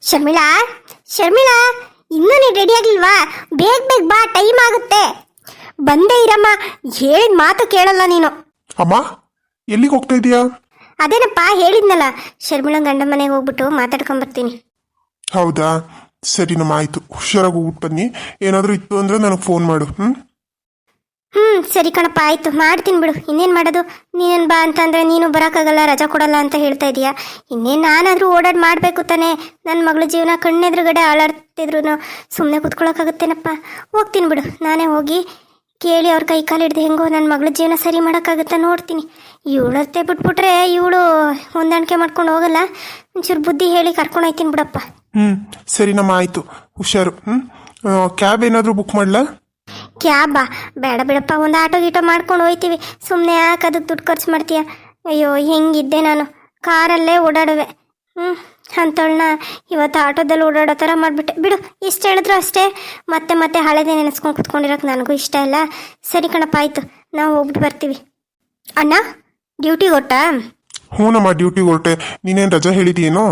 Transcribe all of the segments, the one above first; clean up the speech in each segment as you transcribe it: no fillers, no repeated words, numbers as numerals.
ಶರ್ಮಿಳಾ, ಶರ್ಮಿಳಾ, ಇನ್ನೂ ನೀನು ರೆಡಿ ಆಗಿಲ್ವಾ? ಬೇಗ ಬೇಗ ಬಾ, ಟೈಮ್ ಆಗುತ್ತೆ. ಬಂದೇ ಇರಮ್ಮ, ಹೇಳಿದ ಮಾತು ಕೇಳಲ್ಲ ನೀನು. ಅಮ್ಮ, ಎಲ್ಲಿಗೆ ಹೋಗ್ತಾ ಇದೀಯಾ? ಅದೇನಪ್ಪ ಹೇಳಿದ್ನಲ್ಲ, ಶರ್ಮಿಳಾ ಗಂಡ ಮನೆಗೆ ಹೋಗ್ಬಿಟ್ಟು ಮಾತಾಡ್ಕೊಂಬರ್ತೀನಿ. ಹೌದಾ, ಸರಿನಮ್ಮ, ಆಯ್ತು. ಹುಷಾರಾಗಿ ಹೋಗ್ಬಿಟ್ಟು ಬನ್ನಿ. ಏನಾದರೂ ಇತ್ತು ಅಂದ್ರೆ ನನಗೆ ಫೋನ್ ಮಾಡು. ಸರಿ ಕಣಪ್ಪ, ಆಯ್ತು, ಮಾಡ್ತೀನಿ ಬಿಡು. ಇನ್ನೇನು ಮಾಡೋದು, ನೀನು ಬಾ ಅಂತಂದರೆ ನೀನು ಬರೋಕ್ಕಾಗಲ್ಲ, ರಜಾ ಕೊಡಲ್ಲ ಅಂತ ಹೇಳ್ತಾ ಇದೀಯಾ. ಇನ್ನೇನು ನಾನಾದರೂ ಓಡಾಡಿ ಮಾಡಬೇಕು ತಾನೇ. ನನ್ನ ಮಗಳ ಜೀವನ ಕಣ್ಣೆದುರುಗಡೆ ಹಾಳಾಡ್ತಿದ್ರು ಸುಮ್ಮನೆ ಕೂತ್ಕೊಳ್ಳೋಕ್ಕಾಗುತ್ತೇನಪ್ಪ. ಹೋಗ್ತೀನಿ ಬಿಡು, ನಾನೇ ಹೋಗಿ ಕೇಳಿ ಅವ್ರ ಕೈ ಕಾಲು ಹಿಡ್ದು ಹೆಂಗೋ ನನ್ನ ಮಗಳ ಜೀವನ ಸರಿ ಮಾಡೋಕ್ಕಾಗುತ್ತಾ ನೋಡ್ತೀನಿ. ಇವಳತ್ತೆ ಬಿಟ್ಬಿಟ್ರೆ ಇವಳು ಹೊಂದಾಣಿಕೆ ಮಾಡ್ಕೊಂಡು ಹೋಗಲ್ಲ. ಒಂಚೂರು ಬುದ್ಧಿ ಹೇಳಿ ಕರ್ಕೊಂಡು ಹೋಗ್ತೀನಿ ಬಿಡಪ್ಪ. ಸರಿನಮ್ಮ, ಆಯಿತು, ಹುಷಾರು. ಕ್ಯಾಬ್ ಏನಾದರೂ ಬುಕ್ ಮಾಡಲಾ? ಕ್ಯಾಬಾ? ಬೇಡ ಬಿಡಪ್ಪ, ಒಂದು ಆಟೋ ಗೀಟೋ ಮಾಡ್ಕೊಂಡು ಹೋಗ್ತೀವಿ. ಸುಮ್ಮನೆ ಯಾಕೆ ಅದಕ್ಕೆ ದುಡ್ಡು ಖರ್ಚು ಮಾಡ್ತೀಯ? ಅಯ್ಯೋ, ಹೆಂಗಿದ್ದೆ ನಾನು, ಕಾರಲ್ಲೇ ಓಡಾಡುವೆ. ಅಂಥವಳನ್ನ ಇವತ್ತು ಆಟೋದಲ್ಲಿ ಓಡಾಡೋ ಥರ ಮಾಡಿಬಿಟ್ಟೆ. ಬಿಡು, ಎಷ್ಟು ಹೇಳಿದ್ರು ಅಷ್ಟೇ. ಮತ್ತೆ ಮತ್ತೆ ಹಳೆದೇ ನೆನೆಸ್ಕೊಂಡು ಕುತ್ಕೊಂಡಿರೋಕೆ ನನಗೂ ಇಷ್ಟ ಇಲ್ಲ. ಸರಿ ಕಣಪ್ಪ, ಆಯಿತು, ನಾವು ಹೋಗ್ಬಿಟ್ಟು ಬರ್ತೀವಿ. ಅಣ್ಣ ಡ್ಯೂಟಿಗೆ ಹೊರಟಾ? ಹ್ಞೂನಮ್ಮ, ಡ್ಯೂಟಿಗೆ ಹೊರಟೆ. ನೀನೇನು ರಜಾ ಹೇಳಿದೀನೋ?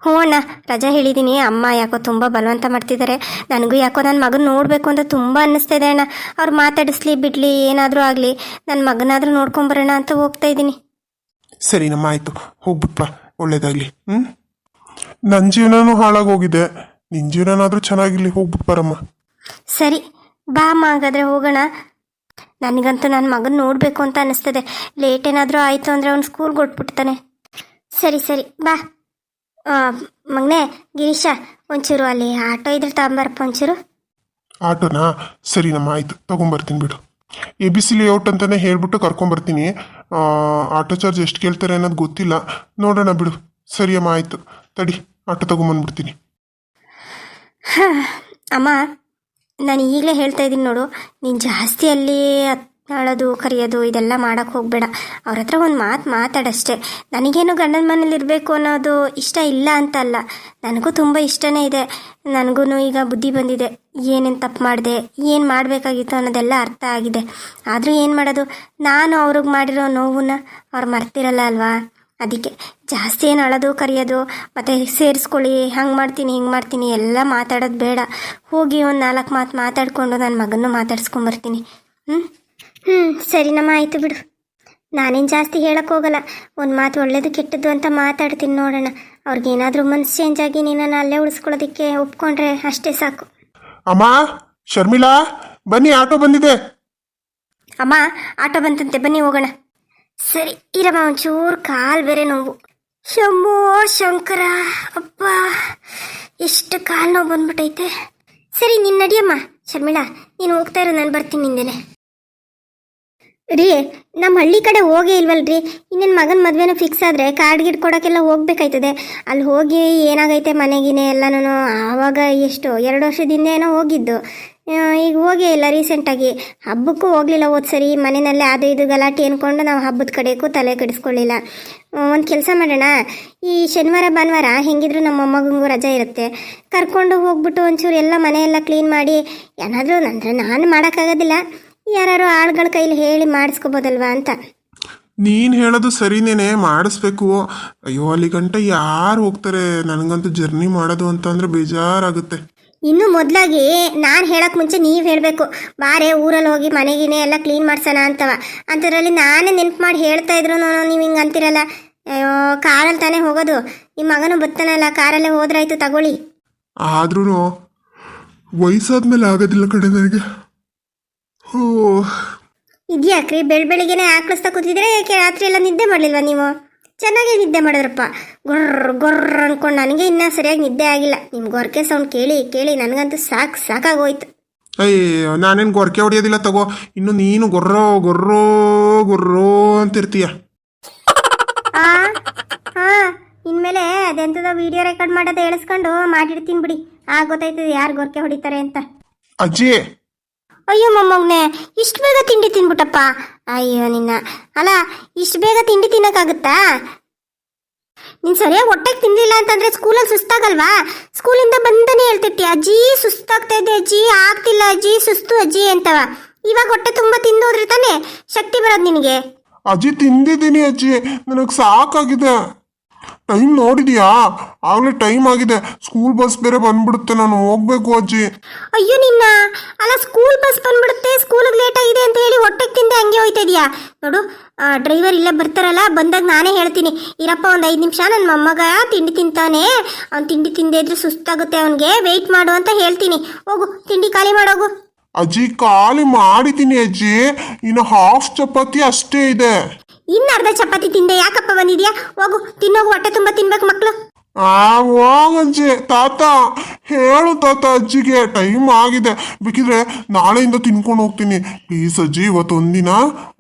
ಹ್ಞೂ ಅಣ್ಣ, ರಜಾ ಹೇಳಿದ್ದೀನಿ. ಅಮ್ಮ ಯಾಕೋ ತುಂಬ ಬಲವಂತ ಮಾಡ್ತಿದ್ದಾರೆ. ನನಗೂ ಯಾಕೋ ನನ್ನ ಮಗನ ನೋಡಬೇಕು ಅಂತ ತುಂಬ ಅನ್ನಿಸ್ತಿದೆ ಅಣ್ಣ. ಅವ್ರು ಮಾತಾಡಿಸ್ಲಿ ಬಿಡಲಿ ಏನಾದರೂ ಆಗಲಿ, ನನ್ನ ಮಗನಾದರೂ ನೋಡ್ಕೊಂಬರೋಣ ಅಂತ ಹೋಗ್ತಾ ಇದ್ದೀನಿ. ಸರಿನಮ್ಮ, ಆಯಿತು, ಹೋಗ್ಬಿಟ್ಬಾ, ಒಳ್ಳೇದಾಗಲಿ. ನನ್ನ ಜೀವನನೂ ಹಾಳಾಗೋಗಿದೆ, ನಿನ್ನ ಜೀವನನಾದರೂ ಚೆನ್ನಾಗಿರಲಿ. ಹೋಗ್ಬಿಟ್ಟು ಬರಮ್ಮ. ಸರಿ ಬಾ ಅಮ್ಮ, ಹಾಗಾದರೆ ಹೋಗೋಣ. ನನಗಂತೂ ನನ್ನ ಮಗನ ನೋಡಬೇಕು ಅಂತ ಅನ್ನಿಸ್ತದೆ. ಲೇಟ್ ಏನಾದರೂ ಆಯಿತು ಅಂದರೆ ಅವ್ನು ಸ್ಕೂಲ್ಗೆ ಹೊಟ್ಬಿಡ್ತಾನೆ. ಸರಿ ಸರಿ ಬಾ. ಮಗನೇ ಗಿರೀಶ, ಒಂಚೂರು ಅಲ್ಲಿ ಆಟೋ ಇದ್ರೆ ತಗೊಂಬರಪ್ಪ ಒಂಚೂರು. ಆಟೋನಾ? ಸರಿನಮ್ಮ, ಆಯಿತು, ತೊಗೊಂಬರ್ತೀನಿ ಬಿಡು. ABC ಲೇಔಟ್ ಅಂತಲೇ ಹೇಳ್ಬಿಟ್ಟು ಕರ್ಕೊಂಬರ್ತೀನಿ. ಆಟೋ ಚಾರ್ಜ್ ಎಷ್ಟು ಕೇಳ್ತಾರೆ ಅನ್ನೋದು ಗೊತ್ತಿಲ್ಲ, ನೋಡೋಣ ಬಿಡು. ಸರಿಯಮ್ಮ, ಆಯಿತು, ತಡಿ, ಆಟೋ ತೊಗೊಂಬಂದ್ಬಿಡ್ತೀನಿ. ಅಮ್ಮ, ನಾನು ಈಗಲೇ ಹೇಳ್ತಾ ಇದ್ದೀನಿ ನೋಡು, ನೀನು ಜಾಸ್ತಿ ಅಲ್ಲಿ ಅಳೋದು ಕರೆಯೋದು ಇದೆಲ್ಲ ಮಾಡೋಕ್ಕೆ ಹೋಗಬೇಡ. ಅವ್ರ ಹತ್ರ ಒಂದು ಮಾತು ಮಾತಾಡಷ್ಟೇ. ನನಗೇನು ಗಂಡನ ಮನೇಲಿ ಇರಬೇಕು ಅನ್ನೋದು ಇಷ್ಟ ಇಲ್ಲ ಅಂತ ಅಲ್ಲ, ನನಗೂ ತುಂಬ ಇಷ್ಟನೇ ಇದೆ. ನನಗೂ ಈಗ ಬುದ್ಧಿ ಬಂದಿದೆ, ಏನೇನು ತಪ್ಪು ಮಾಡಿದೆ, ಏನು ಮಾಡಬೇಕಾಗಿತ್ತು ಅನ್ನೋದೆಲ್ಲ ಅರ್ಥ ಆಗಿದೆ. ಆದರೂ ಏನು ಮಾಡೋದು, ನಾನು ಅವ್ರಿಗೆ ಮಾಡಿರೋ ನೋವನ್ನ ಅವ್ರು ಮರ್ತಿರಲ್ಲ ಅಲ್ವಾ. ಅದಕ್ಕೆ ಜಾಸ್ತಿ ಏನು ಅಳೋದು ಕರೆಯೋದು ಮತ್ತು ಸೇರಿಸ್ಕೊಳ್ಳಿ, ಹಂಗೆ ಮಾಡ್ತೀನಿ ಹಿಂಗೆ ಮಾಡ್ತೀನಿ ಎಲ್ಲ ಮಾತಾಡೋದು ಬೇಡ. ಹೋಗಿ ಒಂದು 4 ಮಾತು ಮಾತಾಡಿಕೊಂಡು ನನ್ನ ಮಗನೂ ಮಾತಾಡ್ಸ್ಕೊಂಬರ್ತೀನಿ. ಸರಿನಮ್ಮ, ಆಯಿತು ಬಿಡು. ನಾನೇನು ಜಾಸ್ತಿ ಹೇಳಕ್ಕೆ ಹೋಗಲ್ಲ. ಒಂದು ಮಾತು ಒಳ್ಳೇದು ಕೆಟ್ಟದ್ದು ಅಂತ ಮಾತಾಡ್ತೀನಿ, ನೋಡೋಣ. ಅವ್ರಿಗೇನಾದರೂ ಮನಸ್ಸು ಚೇಂಜ್ ಆಗಿ ನೀನನ್ನು ಅಲ್ಲೇ ಉಳಿಸ್ಕೊಳ್ಳೋದಕ್ಕೆ ಒಪ್ಕೊಂಡ್ರೆ ಅಷ್ಟೇ ಸಾಕು. ಅಮ್ಮ, ಶರ್ಮಿಳಾ, ಬನ್ನಿ, ಆಟೋ ಬಂದಿದೆ. ಅಮ್ಮ, ಆಟೋ ಬಂತಂತೆ, ಬನ್ನಿ ಹೋಗೋಣ. ಸರಿ ಇರಮ್ಮ, ಒಂಚೂರು ಕಾಲು ಬೇರೆ ನೋವು. ಶಂಭೋ ಶಂಕರ, ಅಪ್ಪ ಎಷ್ಟು ಕಾಲು ನೋವು ಬಂದ್ಬಿಟ್ಟೈತೆ. ಸರಿ ನೀನು ನಡಿಯಮ್ಮ. ಶರ್ಮಿಳಾ, ನೀನು ಹೋಗ್ತಾ ಇರೋ, ನಾನು ಬರ್ತೀನಿ ನಿಂದೇನೆ. ರೀ, ನಮ್ಮ ಹಳ್ಳಿ ಕಡೆ ಹೋಗೇ ಇಲ್ವಲ್ರಿ. ಇನ್ನೇನು ಮಗನ ಮದುವೆನೂ ಫಿಕ್ಸ್ ಆದರೆ ಕಾರ್ಡ್ ಗಿಡ್ ಕೊಡೋಕ್ಕೆಲ್ಲ ಹೋಗ್ಬೇಕಾಯ್ತದೆ. ಅಲ್ಲಿ ಹೋಗಿ ಏನಾಗೈತೆ ಮನೆಗಿನೇ ಎಲ್ಲನೂ. ಆವಾಗ ಎಷ್ಟು 2 ವರ್ಷದಿಂದ ಏನೋ ಹೋಗಿದ್ದು, ಈಗ ಹೋಗೇ ಇಲ್ಲ ರೀಸೆಂಟಾಗಿ. ಹಬ್ಬಕ್ಕೂ ಹೋಗಲಿಲ್ಲ ಹೋದ ಸರಿ. ಮನೆಯಲ್ಲೇ ಅದು ಇದು ಗಲಾಟೆ ಅಂದ್ಕೊಂಡು ನಾವು ಹಬ್ಬದ ಕಡೆಗೂ ತಲೆ ಕೆಡಿಸ್ಕೊಳ್ಳಿಲ್ಲ. ಒಂದು ಕೆಲಸ ಮಾಡೋಣ, ಈ ಶನಿವಾರ ಭಾನುವಾರ ಹೆಂಗಿದ್ರು ನಮ್ಮ ಮೊಮ್ಮಗಂಗೂ ರಜೆ ಇರುತ್ತೆ, ಕರ್ಕೊಂಡು ಹೋಗ್ಬಿಟ್ಟು ಒಂಚೂರು ಎಲ್ಲ ಮನೆಯೆಲ್ಲ ಕ್ಲೀನ್ ಮಾಡಿ ಏನಾದರೂ, ಅಂದರೆ ನಾನು ಮಾಡೋಕ್ಕಾಗೋದಿಲ್ಲ, ಯಾರು ಆಳುಗಳ ಕೈಲಿ ಹೇಳಿ ಮಾಡಿಸ್ಕೋಬೋದಲ್ವಾ ಅಂತ. ನೀನು ಹೇಳೋದು ಸರಿನೇನೆ, ಮಾಡಿಸ್ಬೇಕು. ಅಯ್ಯೋ, ಅಲ್ಲಿ ಗಂಟ ಯಾರು ಹೋಗ್ತಾರೆ? ನನಗಂತೂ ಜರ್ನಿ ಮಾಡೋದು ಅಂತ ಅಂದರೆ ಬೇಜಾರಾಗುತ್ತೆ. ಇನ್ನು ಮೊದಲಾಗಿ ನಾನು ಹೇಳೋಕ್ಕೆ ಮುಂಚೆ ನೀವು ಹೇಳಬೇಕು. ಬಾರೆ ಊರಲ್ಲಿ ಹೋಗಿ ಮನೆಗಿನೇ ಎಲ್ಲ ಕ್ಲೀನ್ ಮಾಡ್ಸೋಣ ಅಂತವ. ಅಂಥದ್ರಲ್ಲಿ ನಾನೇ ನೆನ್ಪು ಮಾಡಿ ಹೇಳ್ತಾ ಇದ್ರು, ನೀವು ಹಿಂಗೆ ಅಂತಿರಲ್ಲ. ಅಯ್ಯೋ, ಕಾರಲ್ಲಿ ತಾನೇ ಹೋಗೋದು, ನಿಮ್ಮ ಮಗನೂ ಬರ್ತಾನಲ್ಲ, ಕಾರಲ್ಲೇ ಹೋದ್ರಾಯ್ತು, ತಗೊಳ್ಳಿ. ಆದ್ರೂ ವಯಸ್ಸಾದ್ಮೇಲೆ ಆಗೋದಿಲ್ಲ ಕಡೆ ನನಗೆ. ಇದ್ಯಾಕ್ರಿ ಬೆಳಗ್ಗೆನೆ ಆಕ್ಳಿಸ್ತಾ ಕೂತಿದ್ರೆ? ಯಾಕೆ ರಾತ್ರಿ ಎಲ್ಲ ನಿದ್ದೆ ಮಾಡಲಿಲ್ವಾ ನೀವು? ಚೆನ್ನಾಗೇ ನಿದ್ದೆ ಮಾಡಿದ್ರಪ್ಪ. ಗೊರ್ರ ಗೊರ್ರ ಅಂದ್ಕೊಂಡು ನನಗೆ ಇನ್ನೂ ಸರಿಯಾಗಿ ನಿದ್ದೆ ಆಗಿಲ್ಲ. ನಿಮ್ಮ ಗೊರಕೆ ಸೌಂಡ್ ಕೇಳಿ ಕೇಳಿ ನನಗಂತೂ ಸಾಕಾಗೋಯ್ತು. ಅಯ್ಯೋ, ನಾನೇನು ಗೊರಕೆ ಹೊಡೆಯೋದಿಲ್ಲ ತಗೋ. ಇನ್ನು ನೀನು ಗೊರ್ರೋ ಗೊರ್ರೋ ಗೊರ್ರೋ ಅಂತಿರ್ತೀಯ. ಇನ್ಮೇಲೆ ಅದೆಂಥದೋ ವಿಡಿಯೋ ರೆಕಾರ್ಡ್ ಮಾಡೋದು ಹೇಳಿಸ್ಕೊಂಡು ಮಾಡಿರ್ತೀನಿ ಬಿಡಿ. ಗೊತ್ತಾಯ್ತದೆ ಯಾರು ಗೊರಕೆ ಹೊಡಿತಾರೆ ಅಂತ. ಅಜ್ಜಿ, ಅಯ್ಯೋ ಮೊಮ್ಮಗನೆ, ಇಷ್ಟು ಬೇಗ ತಿಂಡಿ ತಿನ್ಬಿಟ್ಟಪ್ಪ. ಅಯ್ಯೋ ನಿನ್ನ, ಅಲ್ಲ ಇಷ್ಟು ಬೇಗ ತಿಂಡಿ ತಿನ್ನೋಕ್ಕಾಗುತ್ತಾ? ನೀನು ಸರಿಯಾಗಿ ಹೊಟ್ಟೆಗೆ ತಿನ್ನಲಿಲ್ಲ ಅಂತಂದರೆ ಸ್ಕೂಲಲ್ಲಿ ಸುಸ್ತಾಗಲ್ವಾ? ಸ್ಕೂಲಿಂದ ಬಂದನೇ ಹೇಳ್ತಿರ್ತಿ, ಅಜ್ಜಿ ಸುಸ್ತಾಗ್ತಾ ಇದೆ ಅಜ್ಜಿ, ಆಗ್ತಿಲ್ಲ ಅಜ್ಜಿ, ಸುಸ್ತು ಅಜ್ಜಿ ಅಂತವ. ಇವಾಗ ಹೊಟ್ಟೆ ತುಂಬ ತಿಂದು ಹೋದ್ರೆ ತಾನೇ ಶಕ್ತಿ ಬರೋದು ನಿನಗೆ. ಅಜ್ಜಿ ತಿಂದಿದ್ದೀನಿ ಅಜ್ಜಿ, ನನಗೆ ಸಾಕಾಗಿದೆ. ಟೈಮ್ ನೋಡಿದ್ಯಾ? ಆಗಲೇ ಟೈಮ್ ಆಗಿದೆ, ಸ್ಕೂಲ್ ಬಸ್ ಬೇರೆ ಬಂದ್ಬಿಡುತ್ತೆ, ನಾನು ಹೋಗ್ಬೇಕು ಅಜ್ಜಿ. ಅಯ್ಯೋ ನಿನ್ನ, ಅಲ್ಲ ಸ್ಕೂಲ್ ಬಸ್ ಬಂದ್ಬಿಡುತ್ತೆ, ಸ್ಕೂಲಿಗೆ ಲೇಟ್ ಆಗಿದೆ ಅಂತ ಹೇಳಿ ಹೊಟ್ಟೆಗೆ ತಿಂದೆ ಹಂಗೆ ಹೋಯ್ತಾ ಇದೆಯಾ ನೋಡು. ಡ್ರೈವರ್ ಇಲ್ಲೇ ಬರ್ತಾರಲ್ಲ, ಬಂದಾಗ ನಾನೇ ಹೇಳ್ತೀನಿ, ಇರಪ್ಪ ಒಂದು 5 ನಿಮಿಷ, ನನ್ನ ಮೊಮ್ಮಗ ತಿಂಡಿ ತಿಂತಾನೆ, ಅವ್ನು ತಿಂಡಿ ತಿಂದೇ ಇದ್ರೆ ಸುಸ್ತಾಗುತ್ತೆ ಅವನಿಗೆ, ವೆಯ್ಟ್ ಮಾಡು ಅಂತ ಹೇಳ್ತೀನಿ. ಹೋಗು ತಿಂಡಿ ಖಾಲಿ ಮಾಡೋಗು. ಅಜ್ಜಿ ಖಾಲಿ ಮಾಡಿದ್ದೀನಿ ಅಜ್ಜಿ, ಇನ್ನು ಹಾಫ್ ಚಪಾತಿ ಅಷ್ಟೇ ಇದೆ. ಇನ್ನು ಅರ್ಧ ಚಪಾತಿ ತಿಂದೆ ಯಾಕಪ್ಪ ಬಂದಿದ್ಯಾ? ಹೋಗು ತಿನ್ನೋಗು, ಹೊಟ್ಟೆ ತುಂಬ ತಿನ್ಬೇಕು ಮಕ್ಕಳು. ಹೋಗಜ್ಜಿ. ತಾತ ಹೇಳು ತಾತ, ಅಜ್ಜಿಗೆ ಟೈಮ್ ಆಗಿದೆ, ಬೇಕಿದ್ರೆ ನಾಳೆಯಿಂದ ತಿನ್ಕೊಂಡು ಹೋಗ್ತೀನಿ. ಪ್ಲೀಸ್ ಅಜ್ಜಿ, ಇವತ್ತು ಒಂದಿನ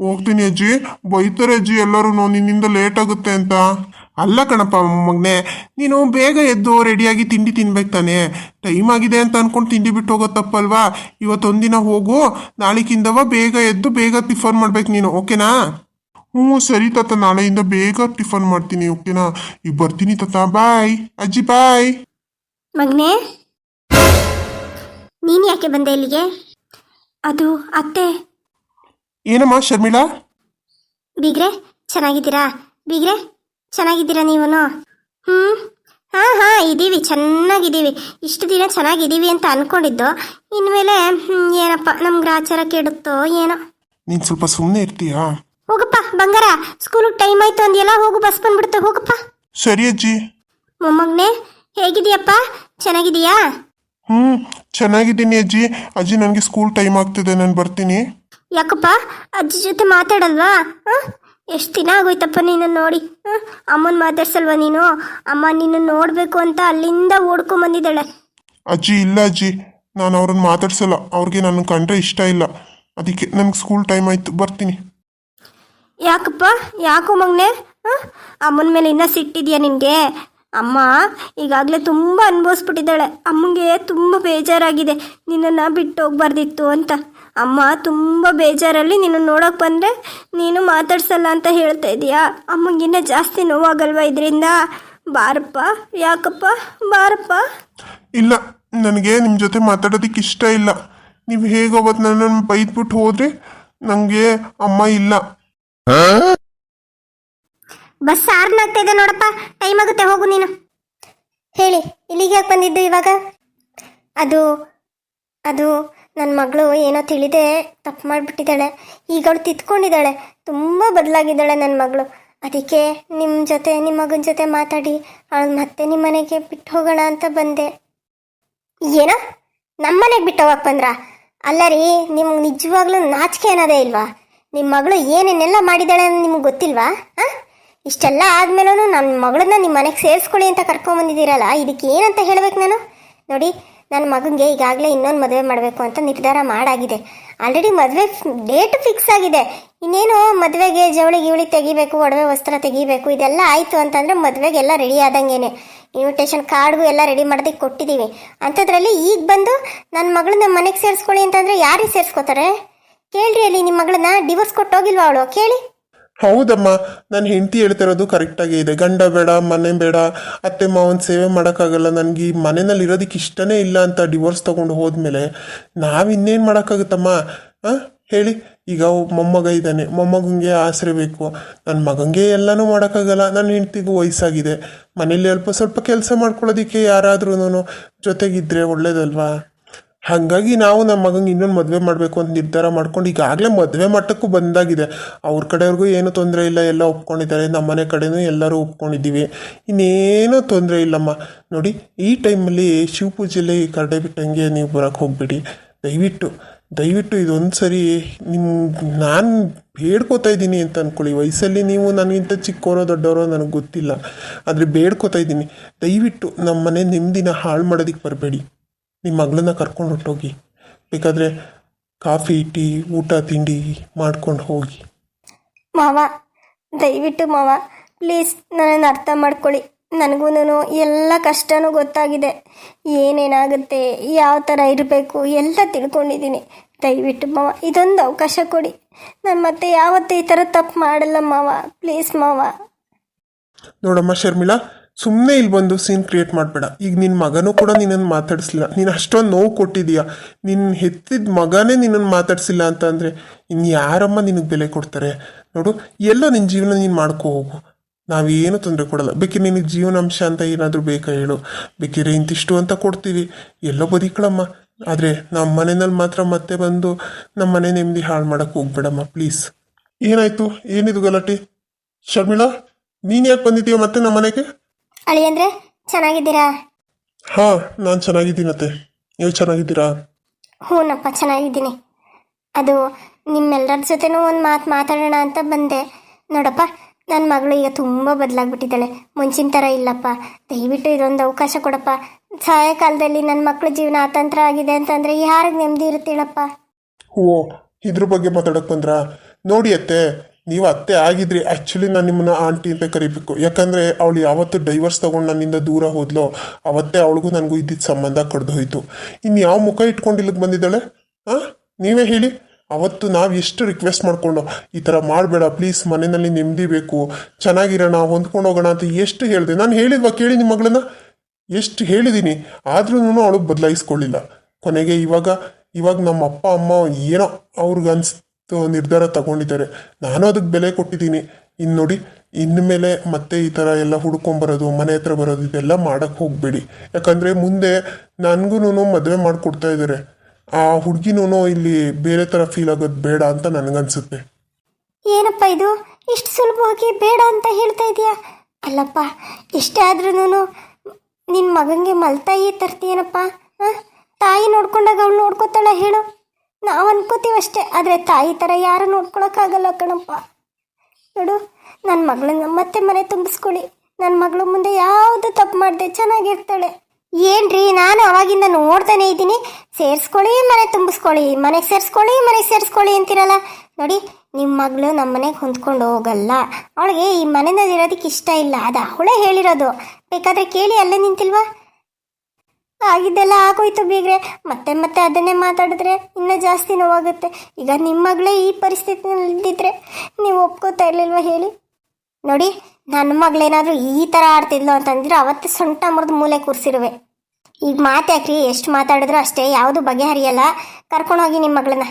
ಹೋಗ್ತೀನಿ ಅಜ್ಜಿ. ಬೈತಾರೆ ಅಜ್ಜಿ ಎಲ್ಲರೂ ನಿನ್ನಿಂದ ಲೇಟ್ ಆಗುತ್ತೆ ಅಂತ. ಅಲ್ಲ ಕಣಪ್ಪ ಮಗನೆ, ನೀನು ಬೇಗ ಎದ್ದು ರೆಡಿಯಾಗಿ ತಿಂಡಿ ತಿನ್ಬೇಕು ತಾನೆ. ಟೈಮ್ ಆಗಿದೆ ಅಂತ ಅನ್ಕೊಂಡು ತಿಂಡಿ ಬಿಟ್ಟು ಹೋಗೋದು ತಪ್ಪಲ್ವಾ? ಇವತ್ತೊಂದಿನ ಹೋಗು, ನಾಳೆಗಿಂದವ ಬೇಗ ಎದ್ದು ಬೇಗ ಟಿಫನ್ ಮಾಡ್ಬೇಕು ನೀನು, ಓಕೆನಾ? ಹ್ಞೂ ಸರಿ ತಾತ, ನಾಳೆಯಿಂದ ಬೇಗ ಟಿಫನ್ ಮಾಡ್ತೀನಿ, ಓಕೆನಾ? ಈಗ ಬರ್ತೀನಿ ತಾತ, ಬಾಯ್ ಅಜ್ಜಿ, ಬಾಯ್. ಮಗನೇ, ನೀನು ಯಾಕೆ ಬಂದೆ ಇಲ್ಲಿಗೆ? ಅದು ಅತ್ತೆ. ಏನಮ್ಮ ಶರ್ಮಿಳಾ? ಬೀಗ್ರೆ ಚೆನ್ನಾಗಿದ್ದೀರಾ? ಬೀಗ್ರೆ ಚೆನ್ನಾಗಿದ್ದೀರಾ ನೀವೂ? ಹಾಂ ಇದ್ದೀವಿ, ಚೆನ್ನಾಗಿದ್ದೀವಿ. ಇಷ್ಟು ದಿನ ಚೆನ್ನಾಗಿದ್ದೀವಿ ಅಂತ ಅಂದ್ಕೊಂಡಿದ್ದು, ಇನ್ಮೇಲೆ ಏನಪ್ಪ ನಮ್ಮ ಗ್ರಾಚಾರ ಕೆಡುತ್ತೋ ಏನೋ. ನೀನು ಸ್ವಲ್ಪ ಸುಮ್ಮನೆ ಇರ್ತೀಯಾ? ಹೋಗಪ್ಪ ಬಂಗಾರ, ಸ್ಕೂಲಿಗೆ ಟೈಮ್ ಆಯ್ತು ಅಂದ್ಯಲ್ಲ, ಹೋಗು, ಬಸ್ ಬಂದ್ಬಿಡುತ್ತೆ, ಹೋಗಪ್ಪ. ಸರಿ ಅಜ್ಜಿ. ಮೊಮ್ಮಗನೇ ಹೇಗಿದೆಯಪ್ಪ? ಚೆನ್ನಾಗಿದೀಯಾ? ಚೆನ್ನಾಗಿದ್ದೀನಿ ಅಜ್ಜಿ. ಅಜ್ಜಿ ನನಗೆ ಸ್ಕೂಲ್ ಟೈಮ್ ಆಗ್ತಿದೆ, ನಾನು ಬರ್ತೀನಿ. ಯಾಕಪ್ಪ ಅಜ್ಜಿ ಜೊತೆ ಮಾತಾಡಲ್ವಾ? ಎಷ್ಟು ದಿನ ಆಗೋಯ್ತಪ್ಪ ನೀನು ನೋಡಿ. ಅಮ್ಮನ ಮಾತಾಡ್ಸಲ್ವಾ ನೀನು? ಅಮ್ಮ ನಿನ್ನ ನೋಡಬೇಕು ಅಂತ ಅಲ್ಲಿಂದ ಓಡ್ಕೊಂಬಂದಿದ್ದಾಳೆ. ಅಜ್ಜಿ ಇಲ್ಲ ಅಜ್ಜಿ, ನಾನು ಅವ್ರನ್ನ ಮಾತಾಡ್ಸಲ್ಲ, ಅವ್ರಿಗೆ ನನ್ನ ಕಂಡ್ರೆ ಇಷ್ಟ ಇಲ್ಲ, ಅದಕ್ಕೆ ನನಗೆ ಸ್ಕೂಲ್ ಟೈಮ್ ಆಯ್ತು, ಬರ್ತೀನಿ. ಯಾಕಪ್ಪ, ಯಾಕೋ ಮಗನೆ, ಅಮ್ಮನ ಮೇಲೆ ಇನ್ನೂ ಸಿಟ್ಟಿದೆಯಾ ನಿನಗೆ? ಅಮ್ಮ ಈಗಾಗಲೇ ತುಂಬ ಅನುಭವಿಸ್ಬಿಟ್ಟಿದ್ದಾಳೆ. ಅಮ್ಮಂಗೆ ತುಂಬ ಬೇಜಾರಾಗಿದೆ, ನಿನ್ನನ್ನು ಬಿಟ್ಟು ಹೋಗ್ಬಾರ್ದಿತ್ತು ಅಂತ. ಅಮ್ಮ ತುಂಬ ಬೇಜಾರಲ್ಲಿ ನಿನ್ನ ನೋಡೋಕೆ ಬಂದರೆ ನೀನು ಮಾತಾಡ್ಸಲ್ಲ ಅಂತ ಹೇಳ್ತಾ ಇದೀಯಾ. ಅಮ್ಮಂಗಿನ್ನ ಜಾಸ್ತಿ ನೋವಾಗಲ್ವಾ ಇದರಿಂದ? ಬಾರಪ್ಪ, ಯಾಕಪ್ಪ ಬಾರಪ್ಪ. ಇಲ್ಲ, ನನಗೆ ನಿಮ್ಮ ಜೊತೆ ಮಾತಾಡೋದಕ್ಕೆ ಇಷ್ಟ ಇಲ್ಲ. ನೀವು ಹೇಗೆ ಅವತ್ತು ನನ್ನನ್ನು ಬೈದ್ಬಿಟ್ಟು ಹೋದ್ರೆ ನನಗೆ ಅಮ್ಮ ಇಲ್ಲ. ಬಸ್ ಆಗ್ತಾ ಇದೆ ನೋಡಪ್ಪ, ಟೈಮ್ ಆಗುತ್ತೆ, ಹೋಗು ನೀನು. ಹೇಳಿ, ಇಲ್ಲಿಗೆ ಯಾಕೆ ಬಂದಿದ್ದು ಇವಾಗ? ಅದು ಅದು ನನ್ನ ಮಗಳು ಏನೋ ತಿಳಿದೆ ತಪ್ಪು ಮಾಡಿಬಿಟ್ಟಿದ್ದಾಳೆ. ಈಗ ಅವಳು ತಿದ್ಕೊಂಡಿದ್ದಾಳೆ, ತುಂಬ ಬದಲಾಗಿದ್ದಾಳೆ ನನ್ನ ಮಗಳು. ಅದಕ್ಕೆ ನಿಮ್ಮ ಜೊತೆ, ನಿಮ್ಮ ಮಗನ ಜೊತೆ ಮಾತಾಡಿ ಅವಳು ಮತ್ತೆ ನಿಮ್ಮ ಮನೆಗೆ ಬಿಟ್ಟು ಹೋಗೋಣ ಅಂತ ಬಂದೆ. ಏನೋ ನಮ್ಮ ಮನೆಗೆ ಬಿಟ್ಟು ಹೋಗಕ್ಕೆ ಬಂದ್ರಾ? ಅಲ್ಲ ರೀ, ನಿಮ್ಗೆ ನಿಜವಾಗ್ಲೂ ನಾಚಿಕೆ ಅನ್ನೋದೇ ಇಲ್ವಾ? ನಿಮ್ಮ ಮಗಳು ಏನೇನೆಲ್ಲ ಮಾಡಿದ್ದಾಳೆ ಅಂತ ನಿಮ್ಗೆ ಗೊತ್ತಿಲ್ವಾ? ಇಷ್ಟೆಲ್ಲ ಆದಮೇಲೂ ನನ್ನ ಮಗಳನ್ನ ನಿಮ್ಮ ಮನೆಗೆ ಸೇರಿಸ್ಕೊಳ್ಳಿ ಅಂತ ಕರ್ಕೊಂಬಂದಿದ್ದೀರಲ್ಲ, ಇದಕ್ಕೆ ಏನಂತ ಹೇಳಬೇಕು ನಾನು? ನೋಡಿ, ನನ್ನ ಮಗನಿಗೆ ಈಗಾಗಲೇ ಇನ್ನೊಂದು ಮದುವೆ ಮಾಡಬೇಕು ಅಂತ ನಿರ್ಧಾರ ಮಾಡಾಗಿದೆ. ಆಲ್ರೆಡಿ ಮದುವೆ ಡೇಟ್ ಫಿಕ್ಸ್ ಆಗಿದೆ. ಇನ್ನೇನು ಮದುವೆಗೆ ಜವಳಿ ಗಿವಳಿ ತೆಗಿಬೇಕು, ಒಡವೆ ವಸ್ತ್ರ ತೆಗಿಬೇಕು, ಇದೆಲ್ಲ ಆಯಿತು ಅಂತಂದರೆ ಮದುವೆಗೆಲ್ಲ ರೆಡಿ ಆದಂಗೆ. ಇನ್ವಿಟೇಷನ್ ಕಾರ್ಡ್ಗೂ ಎಲ್ಲ ರೆಡಿ ಮಾಡೋದಕ್ಕೆ ಕೊಟ್ಟಿದ್ದೀವಿ. ಅಂಥದ್ರಲ್ಲಿ ಈಗ ಬಂದು ನನ್ನ ಮಗಳನ್ನ ಮನೆಗೆ ಸೇರಿಸ್ಕೊಳ್ಳಿ ಅಂತಂದರೆ ಯಾರಿಗೆ ಸೇರಿಸ್ಕೋತಾರೆ? ಕೇಳ್ರಿ, ಅಲ್ಲಿ ನಿಮ್ಮ ಮಗಳನ್ನ ಡಿವೋರ್ಸ್ ಕೊಟ್ಟೋಗಿಲ್ವಾ ಅವಳು? ಕೇಳಿ. ಹೌದಮ್ಮ, ನನ್ನ ಹೆಂಡತಿ ಹೇಳ್ತಿರೋದು ಕರೆಕ್ಟಾಗಿ ಇದೆ. ಗಂಡ ಬೇಡ, ಮನೆ ಬೇಡ, ಅತ್ತೆ ಮಾವನ ಸೇವೆ ಮಾಡೋಕ್ಕಾಗಲ್ಲ, ನನಗೆ ಈ ಮನೆಯಲ್ಲಿ ಇರೋದಕ್ಕೆ ಇಷ್ಟನೇ ಇಲ್ಲ ಅಂತ ಡಿವೋರ್ಸ್ ತೊಗೊಂಡು ಹೋದ್ಮೇಲೆ ನಾವಿನ್ನೇನು ಮಾಡೋಕ್ಕಾಗುತ್ತಮ್ಮ? ಹೇಳಿ. ಈಗ ಮೊಮ್ಮಗ ಇದ್ದಾನೆ, ಮೊಮ್ಮಗನಿಗೆ ಆಸರೆ ಬೇಕು. ನನ್ನ ಮಗನಿಗೆ ಎಲ್ಲನೂ ಮಾಡೋಕ್ಕಾಗಲ್ಲ, ನನ್ನ ಹೆಂಡತಿಗೂ ವಯಸ್ಸಾಗಿದೆ. ಮನೇಲಿ ಅಲ್ಪ ಸ್ವಲ್ಪ ಕೆಲಸ ಮಾಡ್ಕೊಳ್ಳೋದಕ್ಕೆ ಯಾರಾದ್ರೂ ಜೊತೆಗಿದ್ರೆ ಒಳ್ಳೇದಲ್ವಾ? ಹಾಗಾಗಿ ನಾವು ನಮ್ಮ ಮಗಂಗೆ ಇನ್ನೊಂದು ಮದುವೆ ಮಾಡಬೇಕು ಅಂತ ನಿರ್ಧಾರ ಮಾಡ್ಕೊಂಡು ಈಗಾಗಲೇ ಮದುವೆ ಮಟ್ಟಕ್ಕೂ ಬಂದಾಗಿದೆ. ಅವ್ರ ಕಡೆಯವ್ರಿಗೂ ಏನೂ ತೊಂದರೆ ಇಲ್ಲ, ಎಲ್ಲ ಒಪ್ಕೊಂಡಿದ್ದಾರೆ. ನಮ್ಮ ಮನೆ ಕಡೆಯೂ ಎಲ್ಲರೂ ಒಪ್ಕೊಂಡಿದ್ದೀವಿ, ಇನ್ನೇನೂ ತೊಂದರೆ ಇಲ್ಲಮ್ಮ. ನೋಡಿ, ಈ ಟೈಮಲ್ಲಿ ಶಿವಪೂಜೆಯಲ್ಲಿ ಕರಡೆ ಬಿಟ್ಟಂಗೆ ನೀವು ಬರೋಕ್ಕೆ ಹೋಗ್ಬೇಡಿ. ದಯವಿಟ್ಟು ಇದೊಂದು ಸರಿ ನಾನು ಬೇಡ್ಕೋತಾ ಇದ್ದೀನಿ ಅಂತ ಅಂದ್ಕೊಳ್ಳಿ. ವಯಸ್ಸಲ್ಲಿ ನೀವು ನನಗಿಂತ ಚಿಕ್ಕವರೋ ದೊಡ್ಡವರೋ ನನಗೆ ಗೊತ್ತಿಲ್ಲ, ಆದರೆ ಬೇಡ್ಕೋತಾ ಇದ್ದೀನಿ, ದಯವಿಟ್ಟು ನಮ್ಮ ಮನೆ ನೆಮ್ಮದಿನ ಹಾಳು ಮಾಡೋದಕ್ಕೆ ಬರಬೇಡಿ. ನಿಮ್ಮ ಮಗಳನ್ನ ಕರ್ಕೊಂಡು ಹೊಟ್ಟೋಗಿ, ಬೇಕಾದರೆ ಕಾಫಿ ಟೀ ಊಟ ತಿಂಡಿ ಮಾಡ್ಕೊಂಡು ಹೋಗಿ. ಮಾವ, ದಯವಿಟ್ಟು ಮಾವ, ಪ್ಲೀಸ್ ನನ್ನನ್ನು ಅರ್ಥ ಮಾಡ್ಕೊಳ್ಳಿ. ನನಗೂ ಎಲ್ಲ ಕಷ್ಟನೂ ಗೊತ್ತಾಗಿದೆ, ಏನೇನಾಗುತ್ತೆ, ಯಾವ ಥರ ಇರಬೇಕು ಎಲ್ಲ ತಿಳ್ಕೊಂಡಿದ್ದೀನಿ. ದಯವಿಟ್ಟು ಮಾವ ಇದೊಂದು ಅವಕಾಶ ಕೊಡಿ. ನಾನು ಮತ್ತೆ ಯಾವತ್ತೂ ಈ ಥರ ತಪ್ಪು ಮಾಡಲ್ಲ ಮಾವ, ಪ್ಲೀಸ್ ಮಾವ. ನೋಡಮ್ಮ ಶರ್ಮಿಳಾ, ಸುಮ್ಮನೆ ಇಲ್ಲಿ ಬಂದು ಸೀನ್ ಕ್ರಿಯೇಟ್ ಮಾಡಬೇಡ. ಈಗ ನಿನ್ನ ಮಗನೂ ಕೂಡ ನಿನ್ನನ್ನು ಮಾತಾಡಿಸ್ಲಿಲ್ಲ, ನೀನು ಅಷ್ಟೊಂದು ನೋವು ಕೊಟ್ಟಿದೀಯ. ನಿನ್ನ ಹೆತ್ತಿದ ಮಗನೇ ನಿನ್ನನ್ನು ಮಾತಾಡಿಸಿಲ್ಲ ಅಂತ ಅಂದರೆ ಇನ್ನು ಯಾರಮ್ಮ ನಿನಗೆ ಬೆಲೆ ಕೊಡ್ತಾರೆ? ನೋಡು, ಎಲ್ಲ ನಿನ್ನ ಜೀವನ ನೀನು ಮಾಡ್ಕೋ ಹೋಗು. ನಾವೇನು ತೊಂದರೆ ಕೊಡಲ್ಲ. ಬೇಕಿದ್ರೆ ನಿನಗೆ ಜೀವನಾಂಶ ಅಂತ ಏನಾದರೂ ಬೇಕಾ ಹೇಳು, ಬೇಕಿದ್ರೆ ಇಂತಿಷ್ಟು ಅಂತ ಕೊಡ್ತೀವಿ, ಎಲ್ಲೋ ಬದುಕಳಮ್ಮ. ಆದರೆ ನಮ್ಮ ಮನೆಯಲ್ಲಿ ಮಾತ್ರ ಮತ್ತೆ ಬಂದು ನಮ್ಮ ಮನೆ ನೆಮ್ಮದಿ ಹಾಳು ಮಾಡೋಕ್ಕೆ ಹೋಗ್ಬೇಡಮ್ಮ ಪ್ಲೀಸ್. ಏನಾಯ್ತು? ಏನಿದು ಗಲಾಟೆ? ಶರ್ಮಿಳಾ, ನೀನು ಯಾಕೆ ಬಂದಿದ್ದೀಯ ಮತ್ತೆ ನಮ್ಮ ಮನೆಗೆ? ಅಳಿಯಂದ್ರೆ ಚೆನ್ನಾಗಿದ್ದೀರಾ? ಹಾಂ, ನಾನು ಚೆನ್ನಾಗಿದ್ದೀನತ್ತೆ. ನೀವು ಚೆನ್ನಾಗಿದ್ದೀರಾ? ಹ್ಞೂನಪ್ಪ ಚೆನ್ನಾಗಿದ್ದೀನಿ. ಅದು ನಿಮ್ಮೆಲ್ಲರ ಜೊತೆನೂ ಒಂದು ಮಾತಾಡೋಣ ಅಂತ ಬಂದೆ. ನೋಡಪ್ಪ, ನನ್ನ ಮಗಳು ಈಗ ತುಂಬ ಬದಲಾಗ್ಬಿಟ್ಟಿದ್ದಾಳೆ, ಮುಂಚಿನ ಥರ ಇಲ್ಲಪ್ಪ. ದಯವಿಟ್ಟು ಇದೊಂದು ಅವಕಾಶ ಕೊಡಪ್ಪ. ಸಾಯಂಕಾಲದಲ್ಲಿ ನನ್ನ ಮಕ್ಕಳ ಜೀವನ ಅತಂತ್ರ ಆಗಿದೆ ಅಂತಂದರೆ ಯಾರಿಗೆ ನೆಮ್ಮದಿ ಇರುತ್ತೇಳಪ್ಪ? ಓ, ಇದ್ರ ಬಗ್ಗೆ ಮಾತಾಡೋಕೆ ಬಂದ್ರಾ? ನೋಡಿ ಅತ್ತೆ, ನೀವು ಅತ್ತೆ ಆಗಿದ್ರಿ. ಆ್ಯಕ್ಚುಲಿ ನಾನು ನಿಮ್ಮನ್ನ ಆಂಟಿ ಅಂತ ಕರಿಬೇಕು. ಯಾಕಂದರೆ ಅವಳು ಯಾವತ್ತು ಡೈವರ್ಸ್ ತೊಗೊಂಡು ನನ್ನಿಂದ ದೂರ ಹೋದ್ಲೋ ಅವತ್ತೇ ಅವಳಿಗೂ ನನಗೂ ಇದ್ದಿದ್ದ ಸಂಬಂಧ ಕಡ್ದು ಹೋಯ್ತು. ಇನ್ನು ಯಾವ ಮುಖ ಇಟ್ಕೊಂಡು ಇಲ್ಲಿಗೆ ಬಂದಿದ್ದಾಳೆ? ಹಾಂ, ನೀವೇ ಹೇಳಿ. ಅವತ್ತು ನಾವು ಎಷ್ಟು ರಿಕ್ವೆಸ್ಟ್ ಮಾಡಿಕೊಂಡು ಈ ಥರ ಮಾಡಬೇಡ ಪ್ಲೀಸ್, ಮನೆಯಲ್ಲಿ ನೆಮ್ಮದಿ ಬೇಕು, ಚೆನ್ನಾಗಿರೋಣ, ಹೊಂದ್ಕೊಂಡು ಹೋಗೋಣ ಅಂತ ಎಷ್ಟು ಹೇಳಿದೆ. ನಾನು ಹೇಳಿಲ್ವಾ ಕೇಳಿ ನಿಮ್ಮ ಮಗಳನ್ನ? ಎಷ್ಟು ಹೇಳಿದ್ದೀನಿ, ಆದ್ರೂ ಅವಳು ಬದಲಾಯಿಸ್ಕೊಳ್ಳಿಲ್ಲ. ಕೊನೆಗೆ ಇವಾಗ ನಮ್ಮ ಅಪ್ಪ ಅಮ್ಮ ಏನೋ ಅವ್ರಿಗೆ ಅನಿಸ್ತು ನಿರ್ಧಾರ ತಗೊಂಡಿದ್ದಾರೆ. ನಾನು ಅದಕ್ಕೆ ಬೆಲೆ ಕೊಟ್ಟಿದ್ದೀನಿ. ಇನ್ನು ನೋಡಿ, ಇನ್ಮೇಲೆ ಮತ್ತೆ ಈ ಥರ ಎಲ್ಲ ಹುಡ್ಕೊಂಬರೋದು, ಮನೆ ಹತ್ರ ಬರೋದು, ಇದೆಲ್ಲ ಮಾಡೋಕ್ಕೆ ಹೋಗಬೇಡಿ. ಯಾಕಂದರೆ ಮುಂದೆ ನನಗೂ ಮದುವೆ ಮಾಡಿಕೊಡ್ತಾ ಇದ್ದಾರೆ. ಆ ಹುಡುಗಿನೂ ಇಲ್ಲಿ ಬೇರೆ ಥರ ಫೀಲ್ ಆಗೋದು ಬೇಡ ಅಂತ ನನಗನ್ಸುತ್ತೆ. ಏನಪ್ಪ ಇದು ಇಷ್ಟು ಸುಲಭವಾಗಿ ಬೇಡ ಅಂತ ಹೇಳ್ತಾ ಇದೆಯಾ? ಅಲ್ಲಪ್ಪ, ಎಷ್ಟೇ ಆದ್ರೂ ನಿನ್ನ ಮಗನಿಗೆ ಮಲ್ತಾಯಿ ತರ್ತೀಯನಪ್ಪ. ತಾಯಿ ನೋಡ್ಕೊಂಡಾಗ ಅವಳು ನೋಡ್ಕೋತಾಳೆ ಹೇಳು? ನಾವು ಅನ್ಕೋತೀವಷ್ಟೇ, ಆದರೆ ತಾಯಿ ಥರ ಯಾರು ನೋಡ್ಕೊಳಕ್ಕಾಗಲ್ಲ ಕಣಪ್ಪ. ನೋಡು, ನನ್ನ ಮಗಳನ್ನ ಮತ್ತೆ ಮನೆ ತುಂಬಿಸ್ಕೊಳ್ಳಿ. ನನ್ನ ಮಗಳು ಮುಂದೆ ಯಾವುದು ತಪ್ಪು ಮಾಡಿದೆ ಚೆನ್ನಾಗಿರ್ತಾಳೆ. ಏನ್ರಿ, ನಾನು ಅವಾಗಿಂದ ನೋಡ್ತಾನೆ ಇದ್ದೀನಿ, ಸೇರಿಸ್ಕೊಳ್ಳಿ ಮನೆ ತುಂಬಿಸ್ಕೊಳ್ಳಿ, ಮನೆಗೆ ಸೇರಿಸ್ಕೊಳ್ಳಿ ಅಂತೀರಲ್ಲ. ನೋಡಿ, ನಿಮ್ಮ ಮಗಳು ನಮ್ಮ ಮನೆಗೆ ಹೊಂದ್ಕೊಂಡು ಹೋಗಲ್ಲ. ಅವಳಿಗೆ ಈ ಮನೆಯಲ್ಲಿ ಇರೋದಕ್ಕೆ ಇಷ್ಟ ಇಲ್ಲ, ಅದು ಅವಳೇ ಹೇಳಿರೋದು. ಬೇಕಾದರೆ ಕೇಳಿ, ಅಲ್ಲೇ ನಿಂತಿಲ್ವಾ? ಆಗಿದ್ದೆಲ್ಲ ಆಗೋಯ್ತು ಬೀಗ್ರೆ. ಮತ್ತೆ ಮತ್ತೆ ಅದನ್ನೇ ಮಾತಾಡಿದ್ರೆ ಇನ್ನೂ ಜಾಸ್ತಿ ನೋವಾಗುತ್ತೆ. ಈಗ ನಿಮ್ಮ ಮಗಳೇ ಈ ಪರಿಸ್ಥಿತಿನಲ್ಲಿ ಇದ್ದಿದ್ರೆ ನೀವು ಒಪ್ಕೋತಾ ಇರಲಿಲ್ವ ಹೇಳಿ? ನೋಡಿ, ನನ್ನ ಮಗಳೇನಾದರೂ ಈ ಥರ ಆಡ್ತಿದ್ಲು ಅಂತಂದ್ರೆ ಅವತ್ತೇ ಸೊಂಟ ಮುರಿದು ಮೂಲೆ ಕೂರಿಸಿರುವೆ. ಈಗ ಮಾತಾಕ್ರಿ, ಎಷ್ಟು ಮಾತಾಡಿದ್ರು ಅಷ್ಟೇ, ಯಾವುದು ಬಗೆಹರಿಯಲ್ಲ. ಕರ್ಕೊಂಡೋಗಿ ನಿಮ್ಮ ಮಗಳನ್ನ.